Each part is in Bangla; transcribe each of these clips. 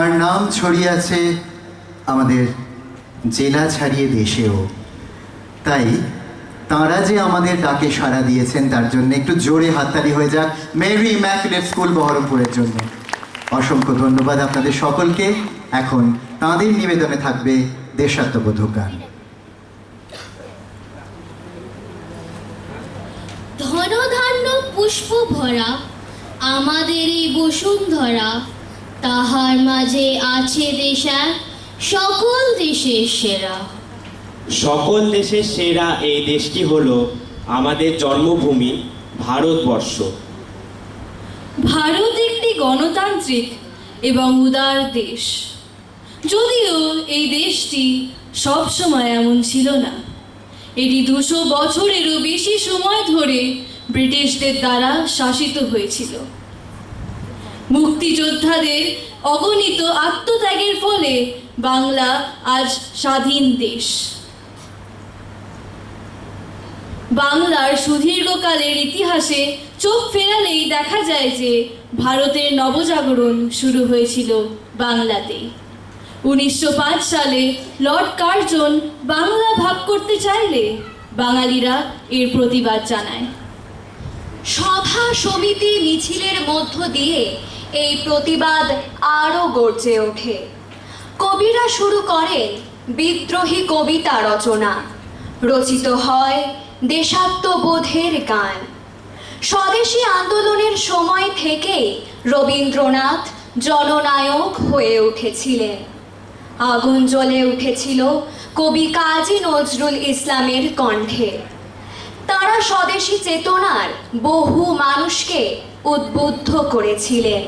তার নাম ছড়িয়ে আছে আমাদের জেলা ছাড়িয়ে দেশেও। তাই তাঁরা যে আমাদের ডাকে সাড়া দিয়েছেন তার জন্য একটু জোরে হাততালি হয়ে যাক মেরি ইম্যাকুলেট স্কুল বহরমপুরের জন্য। অসংখ্য ধন্যবাদ আপনাদের সকলকে। এখন তাঁদের নিবেদনে থাকবে দেশাত্মবোধক গান। ধনধান্য পুষ্প ভরা আমাদের এই বসুন্ধরা, তাহার মাঝে আছে দেশ এক সকল দেশের সেরা। সকল দেশের সেরা এই দেশটি হলো আমাদের জন্মভূমি ভারতবর্ষ। ভারত একটি গণতান্ত্রিক এবং উদার দেশ, যদিও এই দেশটি সবসময় এমন ছিল না। এটি 200 বছরেরও বেশি সময় ধরে ব্রিটিশদের দ্বারা শাসিত হয়েছিল। মুক্তিযোদ্ধাদের অগণিত আত্মত্যাগের ফলে বাংলা আজ স্বাধীন দেশ। বাংলার সুদীর্ঘকালের ইতিহাসে চোখ ফেরালেই দেখা যায় যে ভারতের নবজাগরণ শুরু হয়েছিল বাংলাতেই। 1905 সালে লর্ড কার্জন বাংলা ভাগ করতে চাইলে বাঙালিরা এর প্রতিবাদ জানায়। সভা সমিতি মিছিলের মধ্য দিয়ে এই প্রতিবাদ আরও গর্জে ওঠে। কবিরা শুরু করেন বিদ্রোহী কবিতা রচনা, রচিত হয় দেশাত্মবোধের গান। স্বদেশী আন্দোলনের সময় থেকেই রবীন্দ্রনাথ জননায়ক হয়ে উঠেছিলেন। আগুন জ্বলে উঠেছিল কবি কাজী নজরুল ইসলামের কণ্ঠে। তারা স্বদেশী চেতনার বহু মানুষকে উদ্বুদ্ধ করেছিলেন।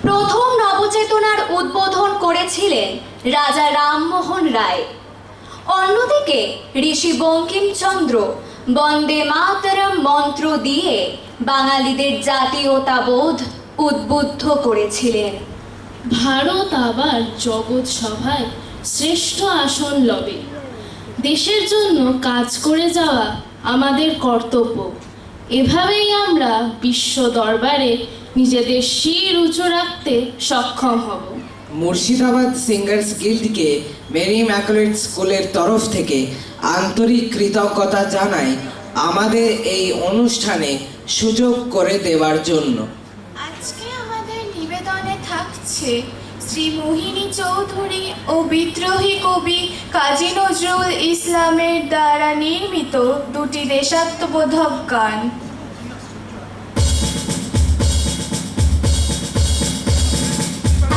প্রথম নবচেতনার উদ্বোধন করেছিলেন রাজা রামমোহন রায়। অন্যদিকে ঋষি বঙ্কিমচন্দ্র বন্দে মাতরম মন্ত্র দিয়ে বাঙালিদের জাতীয়তাবোধ উদ্বুদ্ধ করেছিলেন। ভারত আবার জগৎ সভায় শ্রেষ্ঠ আসন লবে। দেশের জন্য কাজ করে যাওয়া আমাদের কর্তব্য। এভাবেই আমরা বিশ্ব দরবারে নিজেদের শির উঁচু রাখতে সক্ষম হব। মুর্শিদাবাদ সিঙ্গার্স গিল্ডকে মেরি ইম্যাকুলেট স্কুলের তরফ থেকে আন্তরিক কৃতজ্ঞতা জানাই আমাদের এই অনুষ্ঠানে সুযোগ করে দেওয়ার জন্য। আজকে আমাদের নিবেদনে থাকছে শ্রী মোহিনী চৌধুরী ও বিদ্রোহী কবি কাজী নজরুল ইসলামের দ্বারা নির্মিত দুটি দেশাত্মবোধক গান।